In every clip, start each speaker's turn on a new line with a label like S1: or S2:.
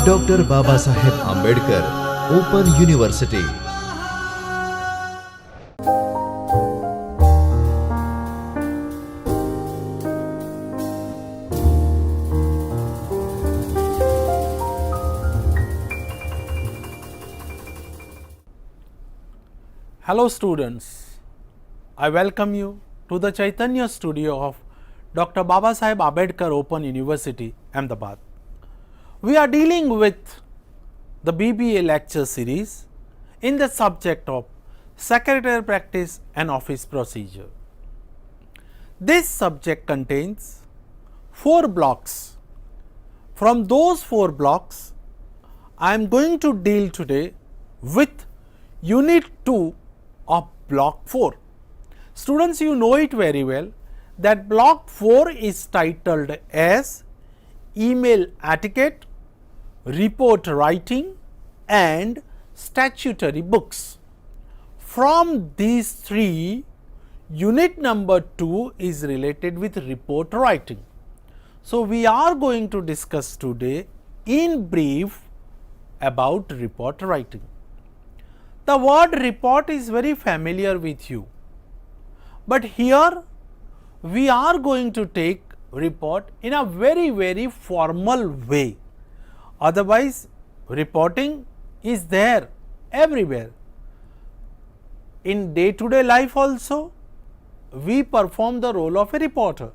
S1: Doctor Baba Saheb Ambedkar open university.
S2: Hello students, I welcome you to the Chaitanya studio of Dr. Baba Saheb Ambedkar Open University, Ahmedabad. We are dealing with the BBA lecture series in the subject of Secretarial Practice and Office Procedure. This subject contains 4 blocks. From those 4 blocks, I am going to deal today with Unit 2 of block 4. Students, you know it very well that block 4 is titled as email etiquette, report writing and statutory books. From these 3, unit number 2 is related with report writing. So, we are going to discuss today in brief about report writing. The word report is very familiar with you, but here we are going to take report in a very formal way. Otherwise, reporting is there everywhere. In day-to-day life also, we perform the role of a reporter.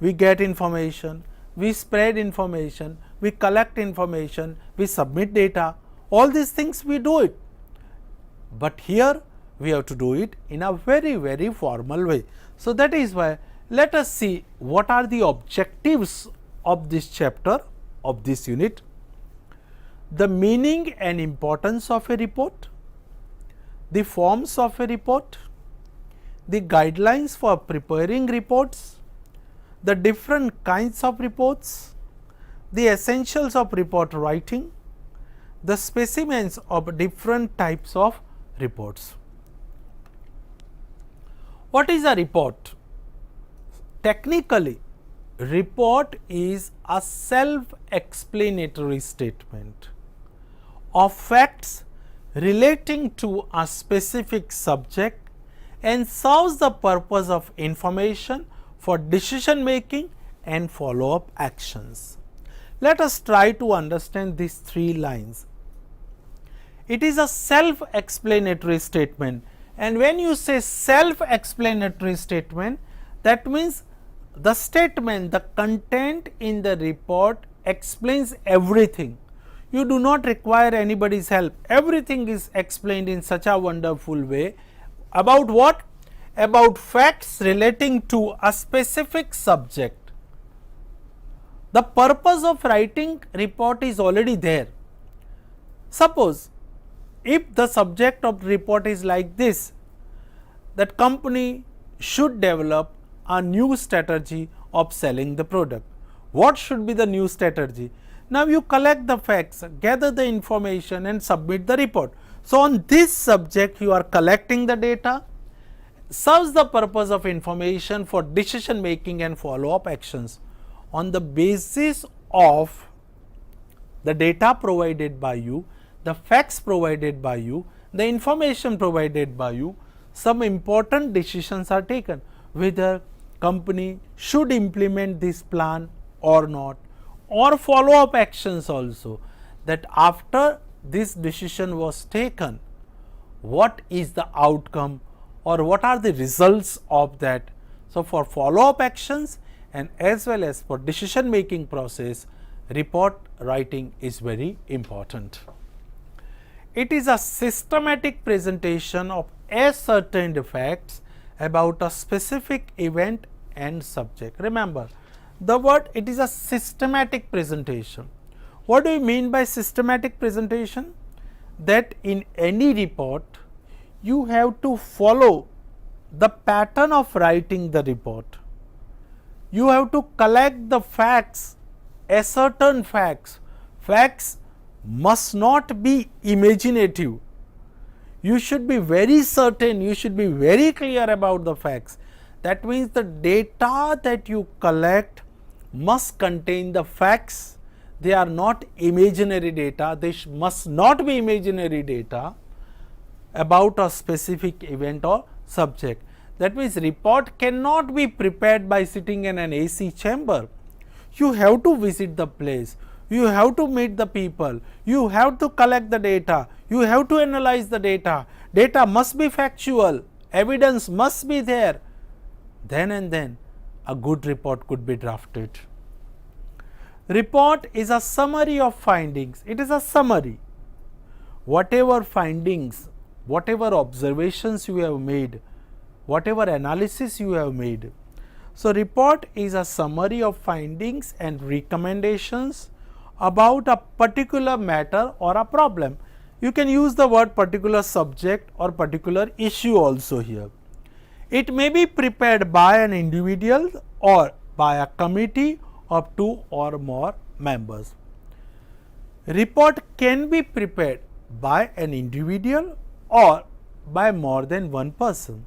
S2: We get information, we spread information, we collect information, we submit data, all these things we do it. But here we have to do it in a very formal way. So, that is why let us see what are the objectives of this chapter of this unit. The meaning and importance of a report, the forms of a report, the guidelines for preparing reports, the different kinds of reports, the essentials of report writing, the specimens of different types of reports. What is a report? Technically, report is a self-explanatory statement of facts relating to a specific subject and serves the purpose of information for decision making and follow-up actions. Let us try to understand these 3 lines. It is a self-explanatory statement, and when you say self-explanatory statement, that means the statement, the content in the report explains everything. You do not require anybody's help. Everything is explained in such a wonderful way. About what? About facts relating to a specific subject. The purpose of writing report is already there. Suppose if the subject of the report is like this, that company should develop a new strategy of selling the product. What should be the new strategy? Now, you collect the facts, gather the information and submit the report. So, on this subject you are collecting the data, serves the purpose of information for decision making and follow up actions. On the basis of the data provided by you, the facts provided by you, the information provided by you, some important decisions are taken, whether company should implement this plan or not, or follow up actions also, that after this decision was taken, what is the outcome or what are the results of that. So, for follow up actions and as well as for decision making process, report writing is very important. It is a systematic presentation of ascertained facts about a specific event and subject. Remember the word, it is a systematic presentation. What do you mean by systematic presentation? That in any report you have to follow the pattern of writing the report. You have to collect the facts, ascertain facts. Facts must not be imaginative. You should be very certain, you should be very clear about the facts. That means the data that you collect must contain the facts they are not imaginary data, they must not be imaginary data about a specific event or subject. That means report cannot be prepared by sitting in an AC chamber. You have to visit the place, you have to meet the people, you have to collect the data, you have to analyze the data, data must be factual, evidence must be there. Then and then a good report could be drafted. Report is a summary of findings, it is a summary. Whatever findings, whatever observations you have made, whatever analysis you have made. So, report is a summary of findings and recommendations about a particular matter or a problem. You can use the word particular subject or particular issue also here. It may be prepared by an individual or by a committee of 2 or more members. Report can be prepared by an individual or by more than one person.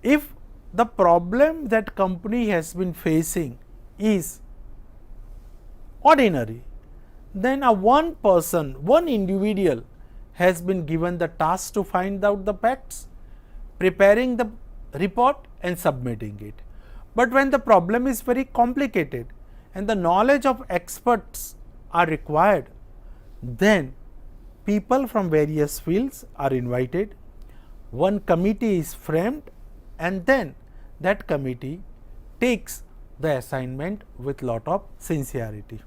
S2: If the problem that company has been facing is ordinary, then a one person, one individual has been given the task to find out the facts, preparing the report and submitting it. But when the problem is very complicated and the knowledge of experts are required, then people from various fields are invited, one committee is framed, and then that committee takes the assignment with lot of sincerity.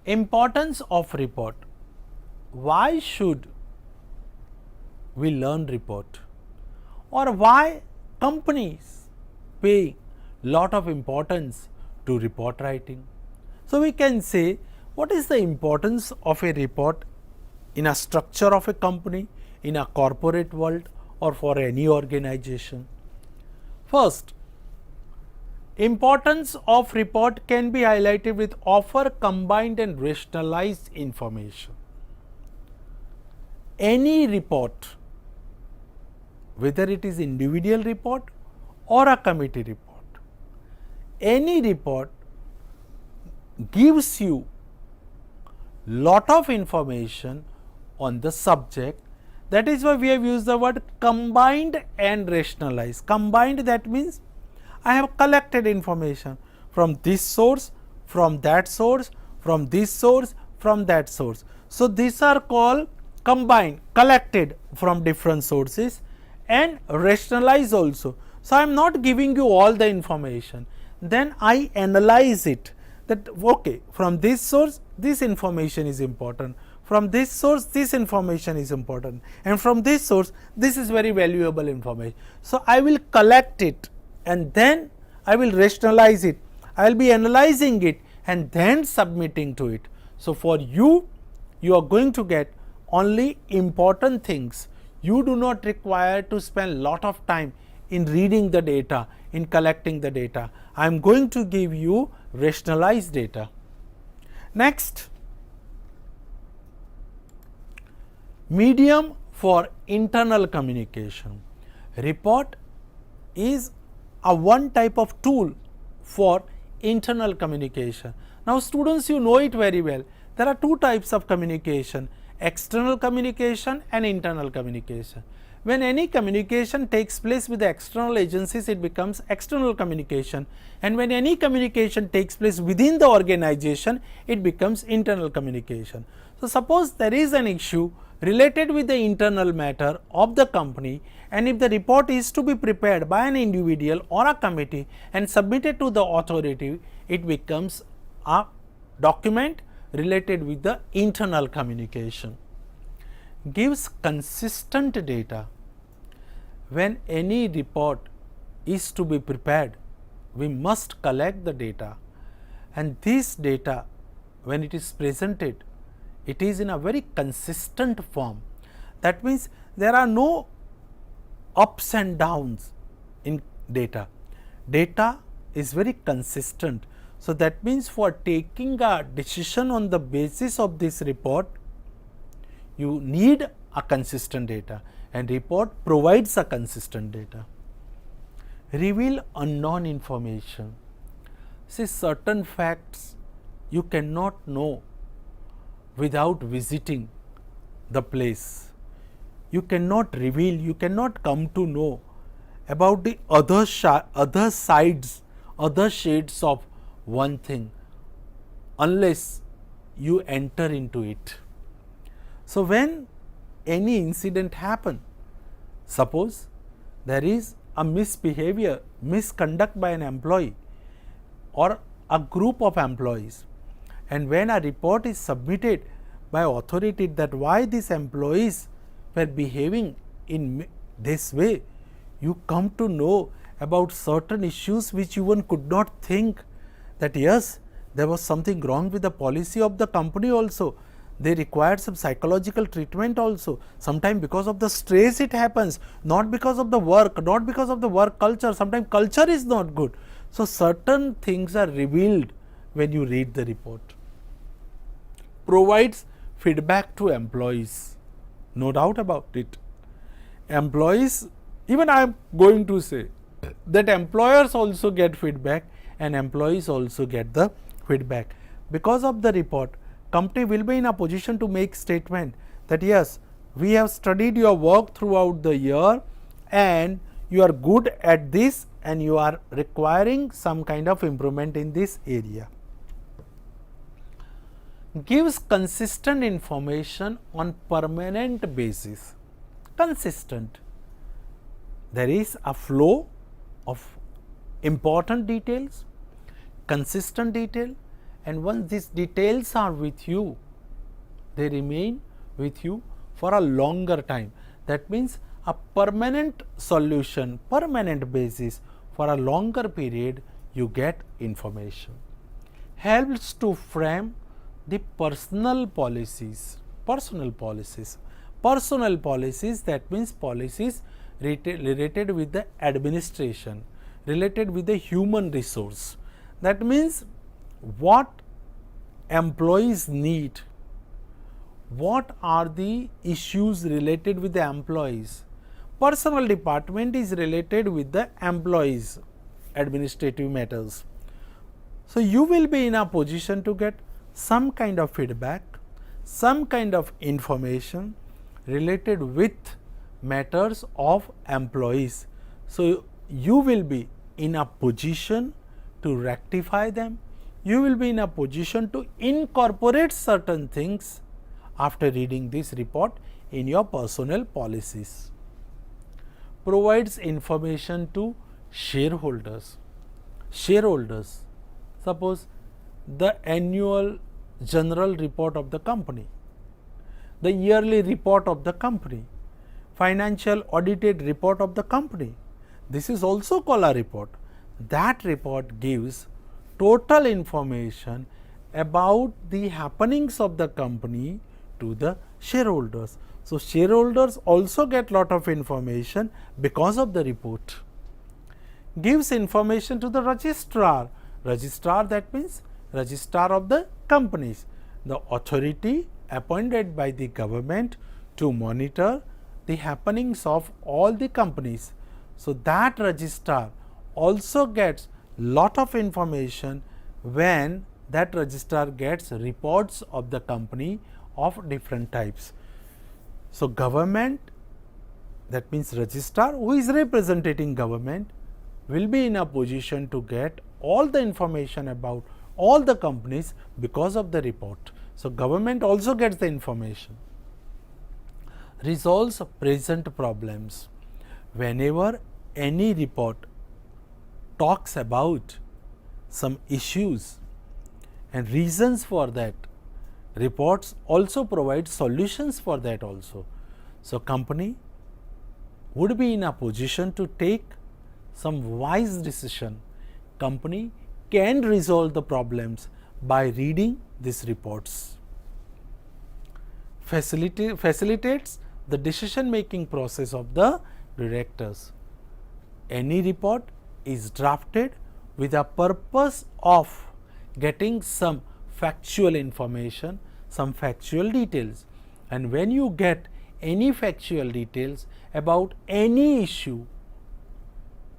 S2: Importance of report. Why should we learn report, or why companies pay lot of importance to report writing? So, we can say what is the importance of a report in a structure of a company, in a corporate world, or for any organization. First, importance of report can be highlighted with offer combined and rationalized information. Any report, whether it is individual report or a committee report, any report gives you lot of information on the subject. That is why we have used the word combined and rationalized. Combined, that means I have collected information from this source, from that source, from this source, from that source. So, these are called combined, collected from different sources, and rationalized also. So, I am not giving you all the information, then I analyze it, that okay, from this source this information is important, from this source this information is important, and from this source this is very valuable information. So, I will collect it and then I will rationalize it, I will be analyzing it and then submitting to it. So, for you, you are going to get only important things. You do not require to spend lot of time in reading the data, in collecting the data. I am going to give you rationalized data. Next, medium for internal communication. Report is a one type of tool for internal communication. Now, students, you know it very well. There are two types of communication: external communication and internal communication. When any communication takes place with the external agencies, it becomes external communication, and when any communication takes place within the organization, it becomes internal communication. So, suppose there is an issue related with the internal matter of the company, and if the report is to be prepared by an individual or a committee and submitted to the authority, it becomes a document related with the internal communication. Gives consistent data. When any report is to be prepared, we must collect the data, and this data, when it is presented, it is in a very consistent form. That means there are no ups and downs in data. Data is very consistent. So, that means for taking a decision on the basis of this report, you need a consistent data, and report provides a consistent data. Reveal unknown information. See, certain facts you cannot know without visiting the place. You cannot reveal, you cannot come to know about the other sides, other shades of one thing unless you enter into it. So, when any incident happen, suppose there is a misbehavior, misconduct by an employee or a group of employees, and when a report is submitted by authority that why these employees were behaving in this way, you come to know about certain issues which you even could not think that yes, there was something wrong with the policy of the company also. They required some psychological treatment also. Sometimes because of the stress it happens, not because of the work, not because of the work culture. Sometimes culture is not good. So, certain things are revealed when you read the report. Provides feedback to employees, no doubt about it. Employees, even I am going to say that employers also get feedback and employees also get the feedback. Because of the report, company will be in a position to make statement that yes, we have studied your work throughout the year and you are good at this and you are requiring some kind of improvement in this area. Gives consistent information on permanent basis. Consistent. There is a flow of important details, consistent detail, and once these details are with you, they remain with you for a longer time. That means a permanent solution, permanent basis for a longer period you get information. Helps to frame the personal policies, that means policies related with the administration, related with the human resource. That means what employees need, what are the issues related with the employees. Personal department is related with the employees, administrative matters. So, you will be in a position to get some kind of feedback, some kind of information related with matters of employees. So, you will be in a position to rectify them, you will be in a position to incorporate certain things after reading this report in your personnel policies. Provides information to shareholders. Shareholders, suppose the annual general report of the company, the yearly report of the company, financial audited report of the company. This is also called a report. That report gives total information about the happenings of the company to the shareholders. So, shareholders also get lot of information because of the report. Gives information to the registrar. Registrar, that means registrar of the companies, the authority appointed by the government to monitor the happenings of all the companies. So, that registrar also gets lot of information when that registrar gets reports of the company of different types. So, government, that means registrar who is representing government, will be in a position to get all the information about all the companies because of the report. So, government also gets the information. Resolves present problems. Whenever any report talks about some issues and reasons for that, reports also provide solutions for that also. So, company would be in a position to take some wise decision. Company can resolve the problems by reading these reports. Facilitates the decision making process of the directors. Any report is drafted with a purpose of getting some factual information, some factual details, and when you get any factual details about any issue,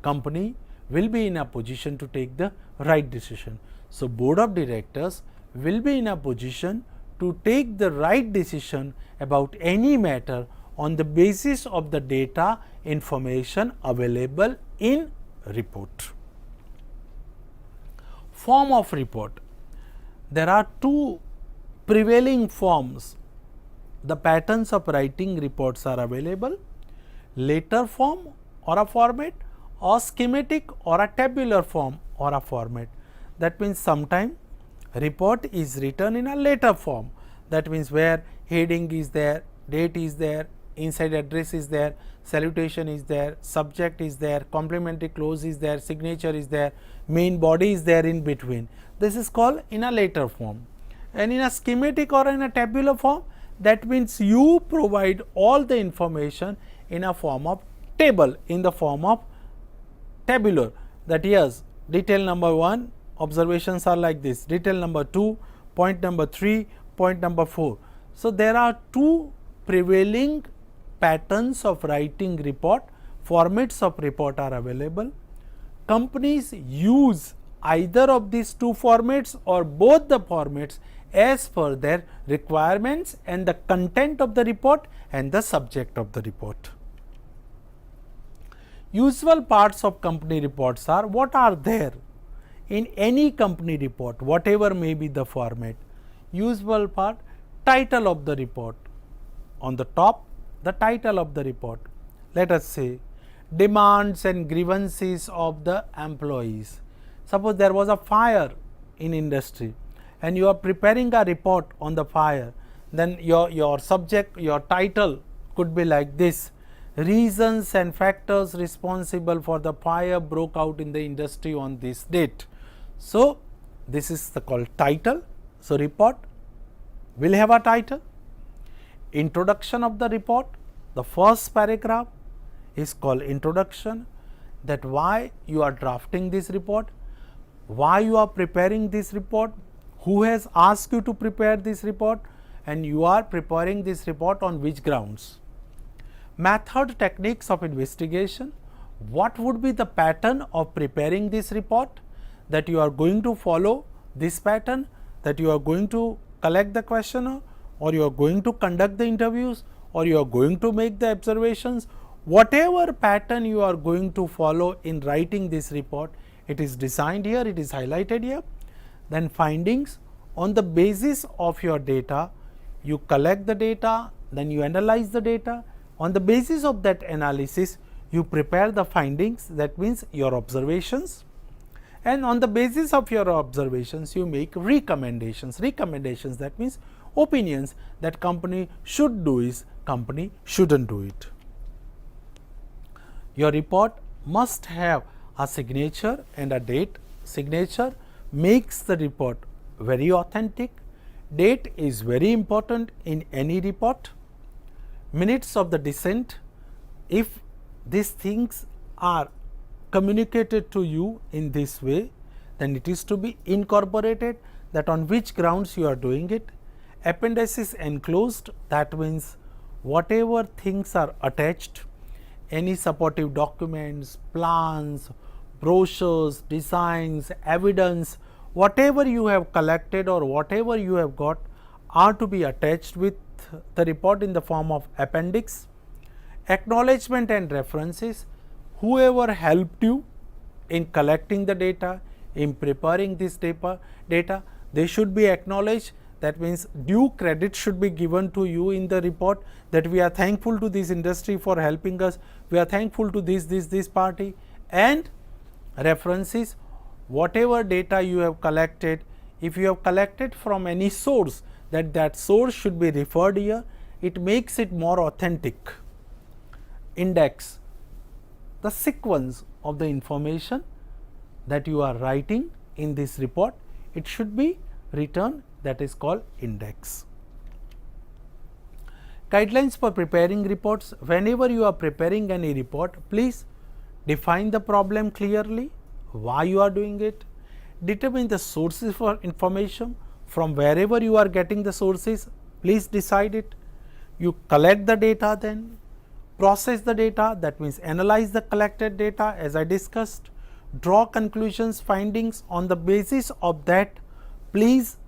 S2: company will be in a position to take the right decision. So, board of directors will be in a position to take the right decision about any matter on the basis of the data information available in report. Form of report. There are two prevailing forms. The patterns of writing reports are available: letter form or a format, or schematic or a tabular form or a format. That means sometime report is written in a letter form. That means where heading is there, date is there, inside address is there, salutation is there, subject is there, complementary clause is there, signature is there, main body is there in between. This is called in a letter form. And in a schematic or in a tabular form, that means you provide all the information in a form of table, in the form of tabular, that yes, detail number 1 observations are like this, detail number 2, point number 3, point number 4. So, there are two prevailing patterns of writing report, formats of report are available. Companies use either of these two formats or both the formats as per their requirements and the content of the report and the subject of the report. Usual parts of company reports are, what are there in any company report, whatever may be the format. Usual part, title of the report. On the top, the title of the report. Let us say demands and grievances of the employees. Suppose there was a fire in industry and you are preparing a report on the fire, then your subject, your title could be like this: reasons and factors responsible for the fire broke out in the industry on this date. So, this is the called title. So, report will have a title. Introduction of the report, the first paragraph is called introduction, that why you are drafting this report, why you are preparing this report, who has asked you to prepare this report, and you are preparing this report on which grounds. Method, techniques of investigation, what would be the pattern of preparing this report, that you are going to follow this pattern, that you are going to collect the questionnaire, or you are going to conduct the interviews, or you are going to make the observations. Whatever pattern you are going to follow in writing this report, it is designed here, it is highlighted here. Then findings, on the basis of your data, you collect the data, then you analyze the data. On the basis of that analysis, you prepare the findings, that means your observations, and on the basis of your observations, you make recommendations. Recommendations, that means opinions, that company should do is, company shouldn't do it. Your report must have a signature and a date. Signature makes the report very authentic. Date is very important in any report. Minutes of the dissent, if these things are communicated to you in this way, then it is to be incorporated, that on which grounds you are doing it. Appendices enclosed, that means whatever things are attached, any supportive documents, plans, brochures, designs, evidence, whatever you have collected or whatever you have got are to be attached with the report in the form of appendix. Acknowledgement and references, whoever helped you in collecting the data, in preparing this data, they should be acknowledged. That means due credit should be given to you in the report, that we are thankful to this industry for helping us, we are thankful to this party. And references, whatever data you have collected, if you have collected from any source, that source should be referred here, it makes it more authentic. Index, the sequence of the information that you are writing in this report, it should be written, that is called index. Guidelines for preparing reports, whenever you are preparing any report, please define the problem clearly, why you are doing it, determine the sources for information, from wherever you are getting the sources, please decide it. You collect the data, then process the data, that means analyze the collected data as I discussed, draw conclusions, findings. On the basis of that, please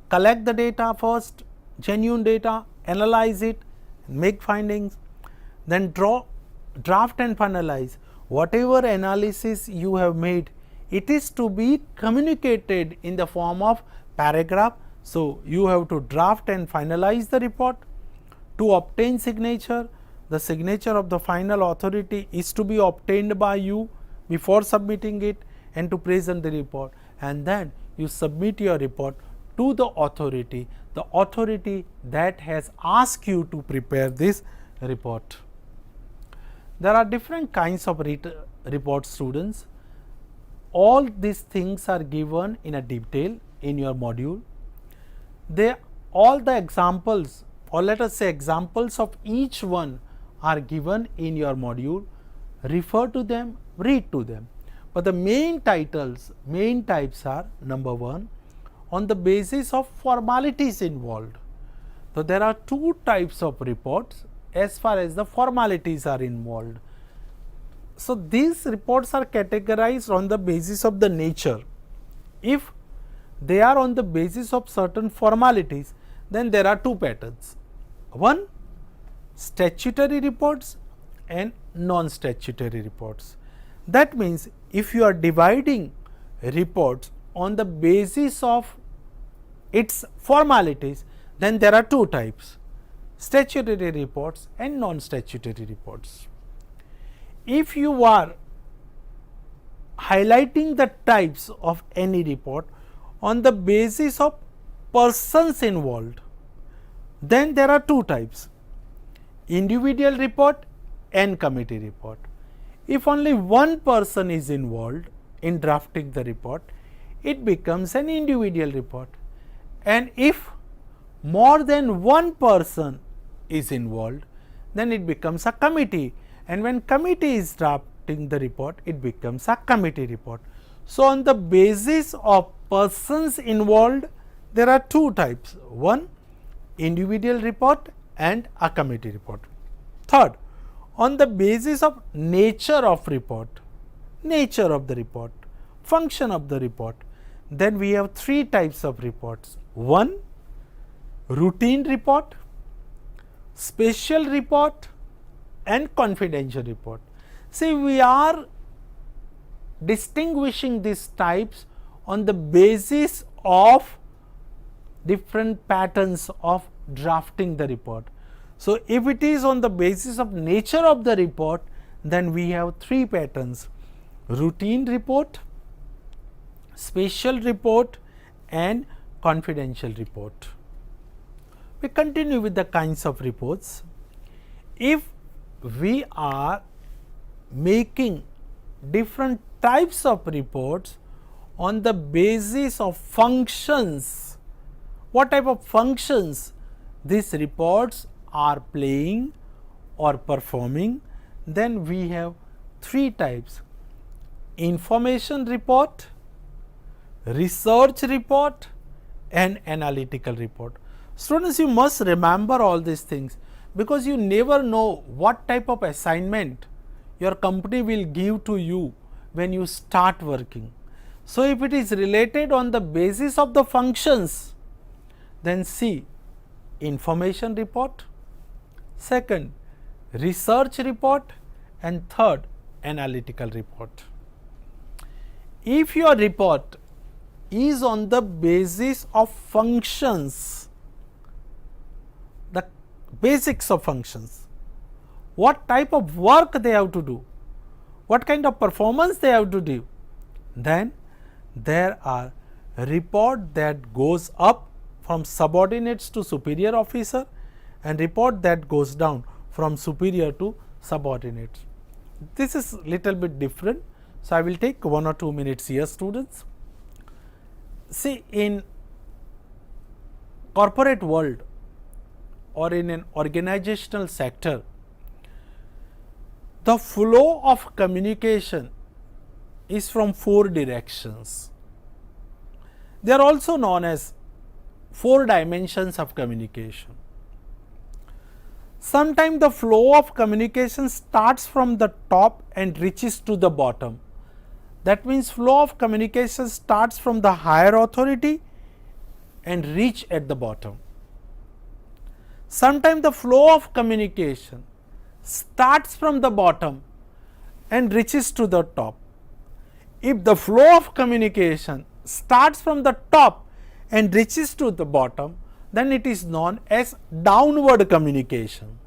S2: collect the data first, genuine data, analyze it, make findings, then draft and finalize. Whatever analysis you have made, it is to be communicated in the form of paragraph. So, you have to draft and finalize the report. To obtain signature, the signature of the final authority is to be obtained by you before submitting it, and to present the report, and then you submit your report to the authority that has asked you to prepare this report. There are different kinds of report, students. All these things are given in a detail in your module. All the examples, or let us say examples of each one, are given in your module. Refer to them, read to them. But the main types are: number 1, on the basis of formalities involved. So, there are 2 types of reports as far as the formalities are involved. So, these reports are categorized on the basis of the nature. If they are on the basis of certain formalities, then there are 2 patterns. One, statutory reports and non-statutory reports. That means, if you are dividing reports on the basis of its formalities, then there are 2 types: statutory reports and non-statutory reports. If you are highlighting the types of any report on the basis of persons involved, then there are 2 types: individual report and committee report. If only one person is involved in drafting the report, it becomes an individual report, and if more than one person is involved, then it becomes a committee, and when committee is drafting the report, it becomes a committee report. So, on the basis of persons involved, there are 2 types: one, individual report and a committee report. Third, on the basis of nature of report, function of the report, then we have 3 types of reports: one, routine report, special report and confidential report. See, we are distinguishing these types on the basis of different patterns of drafting the report. So, if it is on the basis of nature of the report, then we have 3 patterns: routine report, special report and confidential report. We continue with the kinds of reports. If we are making different types of reports on the basis of functions, what type of functions these reports are playing or performing, then we have 3 types: information report, research report and analytical report. Students, you must remember all these things, because you never know what type of assignment your company will give to you when you start working. So, if it is related on the basis of the functions, then see information report, second research report and third analytical report. If your report is on the basis of functions, the basics of functions, what type of work they have to do, what kind of performance they have to do, then there are report that goes up from subordinates to superior officer and report that goes down from superior to subordinates. This is little bit different. So, I will take 1 or 2 minutes here, students. See, in corporate world or in an organizational sector, the flow of communication is from 4 directions. They are also known as 4 dimensions of communication. Sometimes the flow of communication starts from the top and reaches to the bottom. That means flow of communication starts from the higher authority and reach at the bottom. Sometimes the flow of communication starts from the bottom and reaches to the top. If the flow of communication starts from the top and reaches to the bottom, then it is known as downward communication.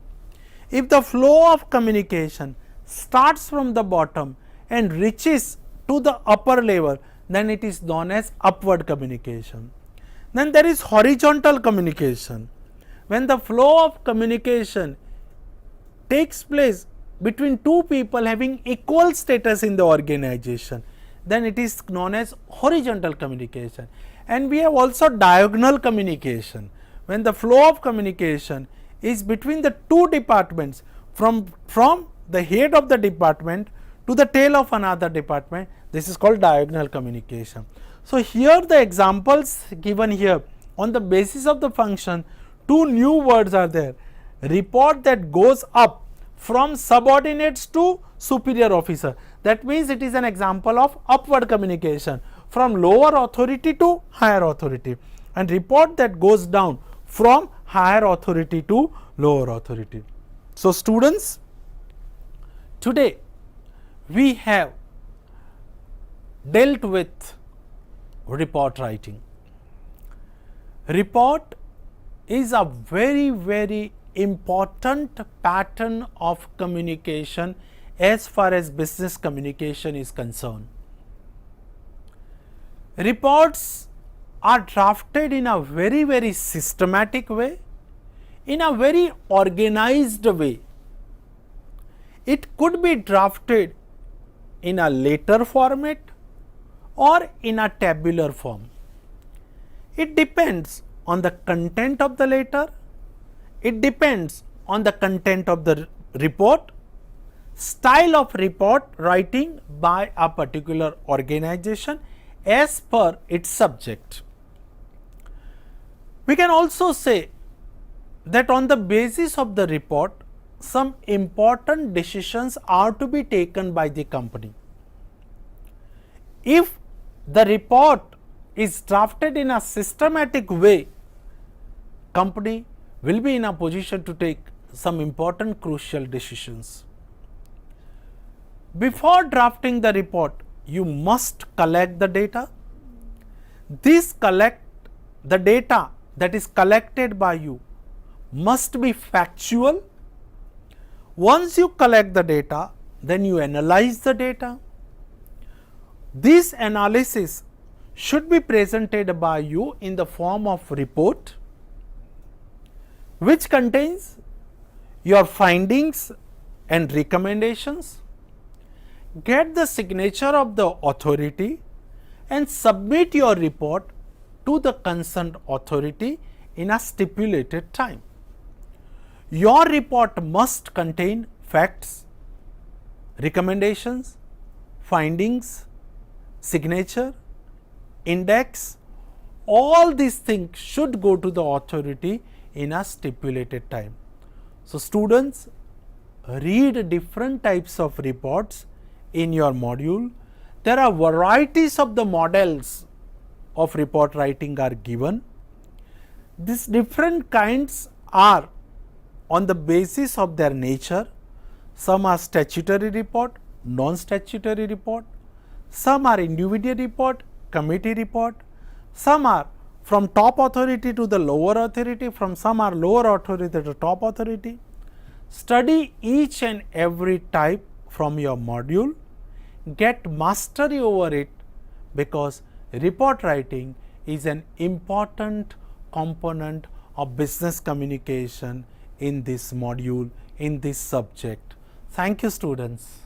S2: If the flow of communication starts from the bottom and reaches to the upper level, then it is known as upward communication. Then there is horizontal communication. When the flow of communication takes place between two people having equal status in the organization, then it is known as horizontal communication. And we have also diagonal communication. When the flow of communication is between the two departments, from the head of the department to the tail of another department, this is called diagonal communication. So, here the examples given here on the basis of the function, two new words are there. Report that goes up from subordinates to superior officer. That means it is an example of upward communication from lower authority to higher authority, and report that goes down from higher authority to lower authority. So, students, today we have dealt with report writing. Report is a very important pattern of communication as far as business communication is concerned. Reports are drafted in a very systematic way, in a very organized way. It could be drafted in a letter format or in a tabular form. It depends on the content of the letter, it depends on the content of the report, style of report writing by a particular organization as per its subject. We can also say that on the basis of the report, some important decisions are to be taken by the company. If the report is drafted in a systematic way, company will be in a position to take some important crucial decisions. Before drafting the report, you must collect the data. The data that is collected by you must be factual. Once you collect the data, then you analyze the data. This analysis should be presented by you in the form of report, which contains your findings and recommendations. Get the signature of the authority and submit your report to the concerned authority in a stipulated time. Your report must contain facts, recommendations, findings, signature, index. All these things should go to the authority in a stipulated time. So, students, read different types of reports in your module. There are varieties of the models of report writing are given. These different kinds are on the basis of their nature. Some are statutory report, non-statutory report, some are individual report, committee report, some are from top authority to the lower authority, from some are lower authority to top authority. Study each and every type from your module, get mastery over it, because report writing is an important component of business communication in this module, in this subject. Thank you, students.